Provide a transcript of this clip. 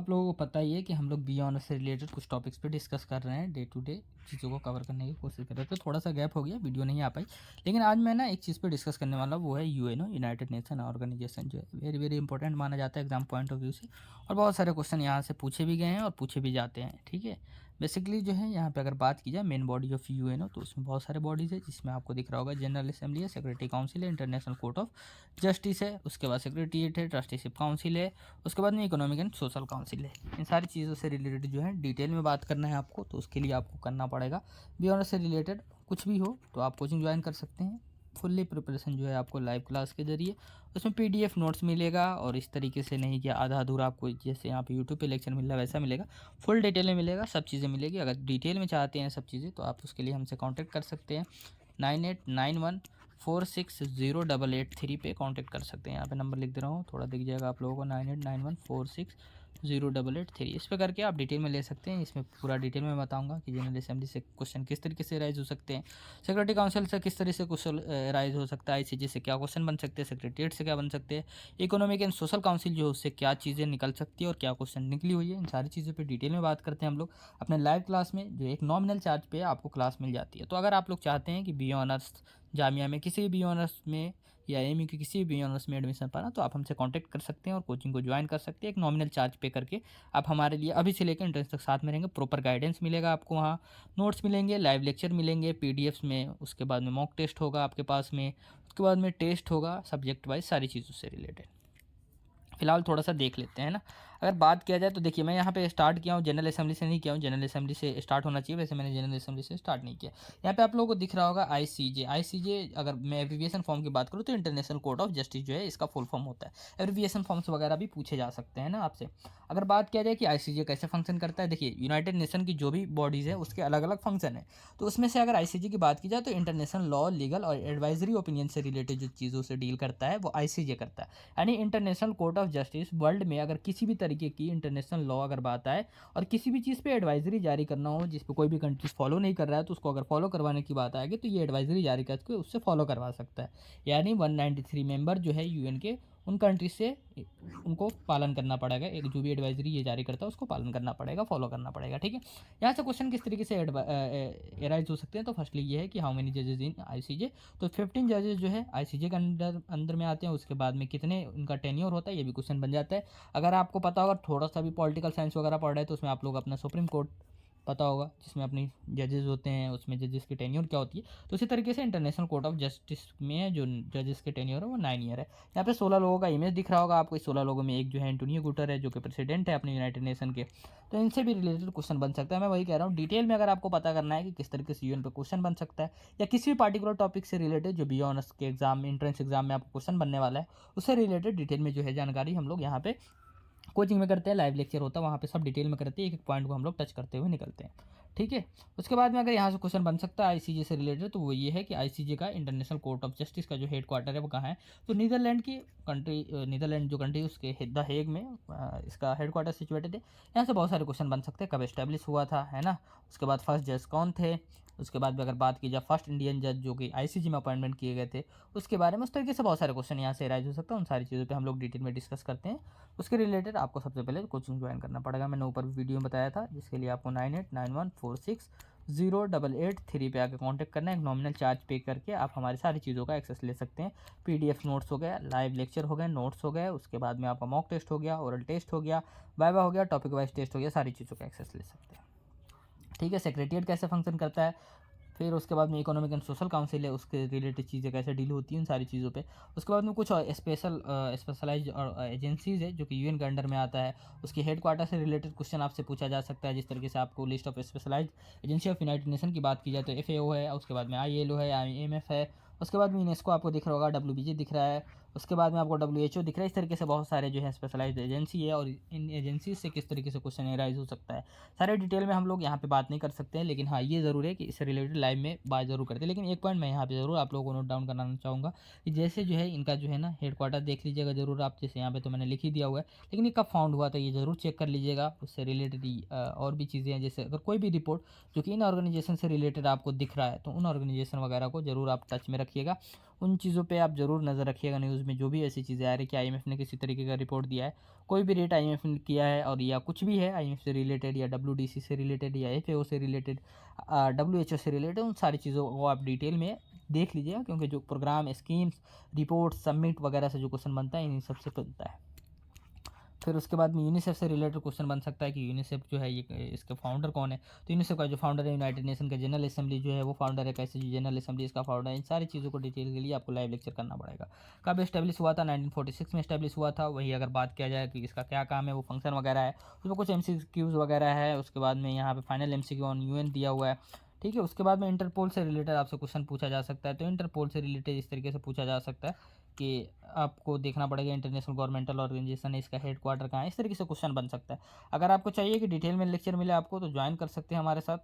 आप लोगों को पता ही है कि हम लोग बी ऑनर्स से रिलेटेड कुछ टॉपिक्स पे डिस्कस कर रहे हैं, डे टू डे चीज़ों को कवर करने की कोशिश कर रहे थे। थोड़ा सा गैप हो गया, वीडियो नहीं आ पाई, लेकिन आज मैं ना एक चीज़ पे डिस्कस करने वाला हूँ, वो है यूएनओ, यूनाइटेड नेशन ऑर्गेनाइजेशन, जो है वेरी वेरी इंपॉर्टेंट माना जाता है एग्जाम पॉइंट ऑफ व्यू से। और बहुत सारे क्वेश्चन यहाँ से पूछे भी गए हैं और पूछे भी जाते हैं। ठीक है, बेसिकली जो है यहाँ पे अगर बात की जाए मेन बॉडी ऑफ यूएनओ, तो उसमें बहुत सारे बॉडीज़ है, जिसमें आपको दिख रहा होगा जनरल असेंबली है, सेक्रेटरी काउंसिल है, इंटरनेशनल कोर्ट ऑफ जस्टिस है, उसके बाद सेक्रेटरीट है, ट्रस्टीशिप काउंसिल है, उसके बाद में इकोनॉमिक एंड सोशल काउंसिल है। इन सारी चीज़ों से रिलेटेड जो है डिटेल में बात करना है आपको, तो उसके लिए आपको करना पड़ेगा बी ऑनर्स से रिलेटेड कुछ भी हो तो आप कोचिंग ज्वाइन कर सकते हैं। फुल्ली प्रिपरेशन जो है आपको लाइव क्लास के जरिए, उसमें पीडीएफ नोट्स मिलेगा, और इस तरीके से नहीं कि आधा अधूरा आपको जैसे यहाँ पे यूट्यूब पे लेक्चर मिल रहा है वैसा मिलेगा, फुल डिटेल में मिलेगा, सब चीज़ें मिलेगी। अगर डिटेल में चाहते हैं सब चीज़ें तो आप उसके लिए हमसे कांटेक्ट कर सकते हैं। 9891460883 पे कांटेक्ट कर सकते हैं। यहाँ पे नंबर लिख दे रहा हूँ, थोड़ा दिख जाएगा आप लोगों को, 9891460883। इस पे करके आप डिटेल में ले सकते हैं। इसमें पूरा डिटेल में बताऊंगा कि जनरल असेंबली से क्वेश्चन किस तरीके से राइज हो सकते हैं, सिक्योरिटी काउंसिल से किस तरह से क्वेश्चन राइज हो सकता है, आईसीजे से क्या क्वेश्चन बन सकते हैं, सेक्रेटरीट से क्या बन सकते हैं, इकोनॉमिक एंड सोशल काउंसिल जो है उससे क्या चीज़ें निकल सकती है और क्या क्वेश्चन निकली हुई है। इन सारी चीज़ों पर डिटेल में बात करते हैं हम लोग अपने लाइव क्लास में, जो एक नॉमिनल चार्ज पे आपको क्लास मिल जाती है। तो अगर आप लोग चाहते हैं कि बी ऑनर्स जामिया में किसी भी ऑनर्स में या एमयू के किसी भी ऑनर्स में एडमिशन पाना, तो आप हमसे कांटेक्ट कर सकते हैं और कोचिंग को ज्वाइन कर सकते हैं। एक नॉमिनल चार्ज पे करके आप हमारे लिए अभी से लेकर एंट्रेंस तक साथ में रहेंगे। प्रॉपर गाइडेंस मिलेगा आपको, वहाँ नोट्स मिलेंगे, लाइव लेक्चर मिलेंगे पीडीएफ्स में, उसके बाद में मॉक टेस्ट होगा आपके पास में, उसके बाद में टेस्ट होगा सब्जेक्ट वाइज सारी चीज़ों से रिलेटेड। फिलहाल थोड़ा सा देख लेते हैं ना। अगर बात किया जाए तो देखिए, मैं यहाँ पे स्टार्ट किया हूँ जनरल असेंबली से नहीं किया हूँ, जनरल असेंबली से स्टार्ट होना चाहिए, वैसे मैंने जनरल असेंबली से स्टार्ट नहीं किया। यहाँ पे आप लोगों को दिख रहा होगा आईसीजे। आईसीजे अगर मैं एब्रीविएशन फॉर्म की बात करूँ तो इंटरनेशनल कोर्ट ऑफ जस्टिस जो है इसका फुल फॉर्म होता है। एब्रीविएशन फॉर्म्स वगैरह भी पूछे जा सकते हैं ना आपसे। अगर बात किया जाए कि आईसीजे कैसे फंक्शन करता है, देखिए यूनाइटेड नेशन की जो भी बॉडीज़ है उसके अलग अलग फंक्शन है। तो उसमें से अगर आईसीजे की बात की जाए तो इंटरनेशनल लॉ, लीगल और एडवाइजरी ओपिनियन से रिलेटेड जो चीज़ों से डील करता है वो आईसीजे करता है। यानी international court of justice world में अगर किसी भी तरीके की इंटरनेशनल लॉ अगर बात आए और किसी भी चीज़ पे एडवाइजरी जारी करना हो जिस पे कोई भी कंट्रीज फॉलो नहीं कर रहा है, तो उसको अगर फॉलो करवाने की बात आएगी तो ये एडवाइजरी जारी करके उससे फॉलो करवा सकता है। यानी 193 मेंबर जो है यूएन के, उन कंट्रीज से उनको पालन करना पड़ेगा। एक जो भी एडवाइजरी ये जारी करता है उसको पालन करना पड़ेगा, फॉलो करना पड़ेगा। ठीक है, यहाँ से क्वेश्चन किस तरीके से एराइज हो सकते हैं, तो फर्स्टली ये है कि हाउ मेनी जजेस इन आईसीजे। तो 15 जजेस जो है आईसीजे के अंदर में आते हैं। उसके बाद में कितने उनका टेन्योर होता है ये भी क्वेश्चन बन जाता है। अगर आपको पता होगा, थोड़ा सा भी पॉलिटिकल साइंस वगैरह पढ़ रहे हैं, तो उसमें आप लोग अपना सुप्रीम कोर्ट पता होगा जिसमें अपनी जजेस होते हैं, उसमें जजेस की टेन्योर क्या होती है। तो इसी तरीके से इंटरनेशनल कोर्ट ऑफ जस्टिस में जो जजेस के टेन्योर है वो 9 ईयर है। यहाँ पे 16 लोगों का इमेज दिख रहा होगा आपको। इस 16 लोगों में एक जो है एंटोनियो गुटर है, जो कि प्रेसिडेंट है अपने यूनाइटेड नेशन के। तो इनसे भी रिलेटेड क्वेश्चन बन सकता है। मैं वही कह रहा हूँ, डिटेल में अगर आपको पता करना है कि किस तरीके से यूएन पे क्वेश्चन बन सकता है, या किसी भी पार्टिकुलर टॉपिक से रिलेटेड जो बी ऑनर्स के एग्जाम में, एंट्रेंस एग्जाम में आपको क्वेश्चन बनने वाला है, उससे रिलेटेड डिटेल में जो है जानकारी हम लोग यहाँ पे कोचिंग में करते हैं। लाइव लेक्चर होता है वहाँ पे, सब डिटेल में करते हैं, एक एक पॉइंट को हम लोग टच करते हुए निकलते हैं। ठीक है, उसके बाद में अगर यहाँ से क्वेश्चन बन सकता है आईसीजे से रिलेटेड, तो वो ये है कि आईसीजे का इंटरनेशनल कोर्ट ऑफ जस्टिस का जो हेड क्वार्टर है वो कहाँ है, तो नीदरलैंड की कंट्री, नीदरलैंड जो कंट्री उसके द हेग में इसका हेड क्वार्टर सिचुएटेड है। यहाँ से बहुत सारे क्वेश्चन बन सकते हैं, कब एस्टेब्लिश हुआ था, है ना। उसके बाद फर्स्ट जज कौन थे, उसके बाद भी अगर बात की जाए फर्स्ट इंडियन जज जो कि आईसीजे में अपॉइंटमेंट किए गए थे, उसके बारे में, उस तरीके से बहुत सारे क्वेश्चन यहाँ से राइज हो सकता है। उन सारी चीज़ों पे हम लोग डिटेल में डिस्कस करते हैं। उसके रिलेटेड आपको सबसे पहले कोचिंग ज्वाइन करना पड़ेगा। मैंने ऊपर वीडियो में बताया था, जिसके लिए आपको 9891460883 पे आके कांटेक्ट करना है। एक नॉमिनल चार्ज पे करके आप हमारी सारी चीज़ों का एक्सेस ले सकते हैं। पीडीएफ नोट्स हो गया, लाइव लेक्चर हो गए, नोट्स हो गए, उसके बाद में आपका मॉक टेस्ट हो गया, ओरल टेस्ट हो गया, वाइवा हो गया, टॉपिक वाइज टेस्ट हो गया, सारी चीज़ों का एक्सेस ले सकते हैं। ठीक है, सेक्रेटरीट कैसे फंक्शन करता है, फिर उसके बाद में इकोनॉमिक एंड सोशल काउंसिल है, उसके रिलेटेड चीज़ें कैसे डील होती हैं उन सारी चीज़ों पे। उसके बाद में कुछ स्पेशलाइज एजेंसीज़ है जो कि यूएन के अंडर में आता है, उसकी हेड क्वार्टर से रिलेटेड क्वेश्चन आपसे पूछा जा सकता है। जिस तरीके से आपको list of specialise agency of United Nation की बात की जाए तो एफएओ है, उसके बाद में आईएलओ है, आईएमएफ है, उसके बाद में यूनेस्को आपको दिख रहा होगा, डब्ल्यूबीजी दिख रहा है, उसके बाद में आपको डब्ल्यूएचओ दिख रहा है। इस तरीके से बहुत सारे जो है स्पेशलाइज्ड एजेंसी है, और इन एजेंसी से किस तरीके से क्वेश्चन एराइज हो सकता है, सारे डिटेल में हम लोग यहाँ पे बात नहीं कर सकते हैं। लेकिन हाँ, ये ज़रूर है कि इससे रिलेटेड लाइव में बात जरूर करते हैं। लेकिन एक पॉइंट मैं यहाँ पे ज़रूर आप लोगों को नोट डाउन कराना चाहूँगा कि जैसे जो है इनका जो है ना हेड क्वार्टर देख लीजिएगा ज़रूर आप, जैसे यहाँ पे तो मैंने लिख ही दिया हुआ है, लेकिन ये कब फाउंड हुआ था ये ज़रूर चेक कर लीजिएगा। उससे रिलेटेड और भी चीज़ें हैं, जैसे अगर कोई भी रिपोर्ट जो कि इन ऑर्गेनाइजेशन से रिलेटेड आपको दिख रहा है, तो उन ऑर्गेनाइजेशन वगैरह को जरूर आप टच में रखिएगा। उन चीज़ों पे आप ज़रूर नज़र रखिएगा। न्यूज़ में जो भी ऐसी चीज़ें आ रही कि आईएमएफ ने किसी तरीके का रिपोर्ट दिया है, कोई भी रेट आईएमएफ ने किया है और या कुछ भी है आईएमएफ से रिलेटेड या डब्ल्यूडीसी से रिलेटेड या एफएओ से रिलेटेड, डब्ल्यूएचओ से रिलेटेड, उन सारी चीज़ों को आप डिटेल में देख लीजिएगा, क्योंकि जो प्रोग्राम, स्कीम्स, रिपोर्ट, सबमिट वगैरह से जो क्वेश्चन बनता है इन्हीं सबसे बनता है। फिर उसके बाद में यूनिसेफ से रिलेटेड क्वेश्चन बन सकता है कि यूनिसेफ जो है ये इसके फाउंडर कौन है। तो यूनिसेफ का जो फाउंडर है, यूनाइटेड नेशन का जनरल असेंबली जो है वो फाउंडर है, कैसे जो जनरल असेंबली इसका फाउंडर है। इन सारी चीज़ों को डिटेल के लिए आपको लाइव लेक्चर करना पड़ेगा। कब इस्टेब्लिश हुआ था? 1946 में इस्टेब्लिश हुआ था। वही अगर बात किया जाए कि इसका क्या काम है, वो फंक्शन वगैरह है, उसमें कुछ एमसीक्यूज वगैरह है। उसके बाद में यहाँ पे फाइनल एमसीक्यू ऑन यूएन दिया हुआ है, ठीक है। उसके बाद में इंटरपोल से रिलेटेड आपसे क्वेश्चन पूछा जा सकता है। तो इंटरपोल से रिलेटेड इस तरीके से पूछा जा सकता है कि आपको देखना पड़ेगा इंटरनेशनल गवर्नमेंटल ऑर्गेनाइजेशन है, इसका हेडक्वार्टर कहाँ है, इस तरीके से क्वेश्चन बन सकता है। अगर आपको चाहिए कि डिटेल में लेक्चर मिले आपको, तो ज्वाइन कर सकते हैं हमारे साथ।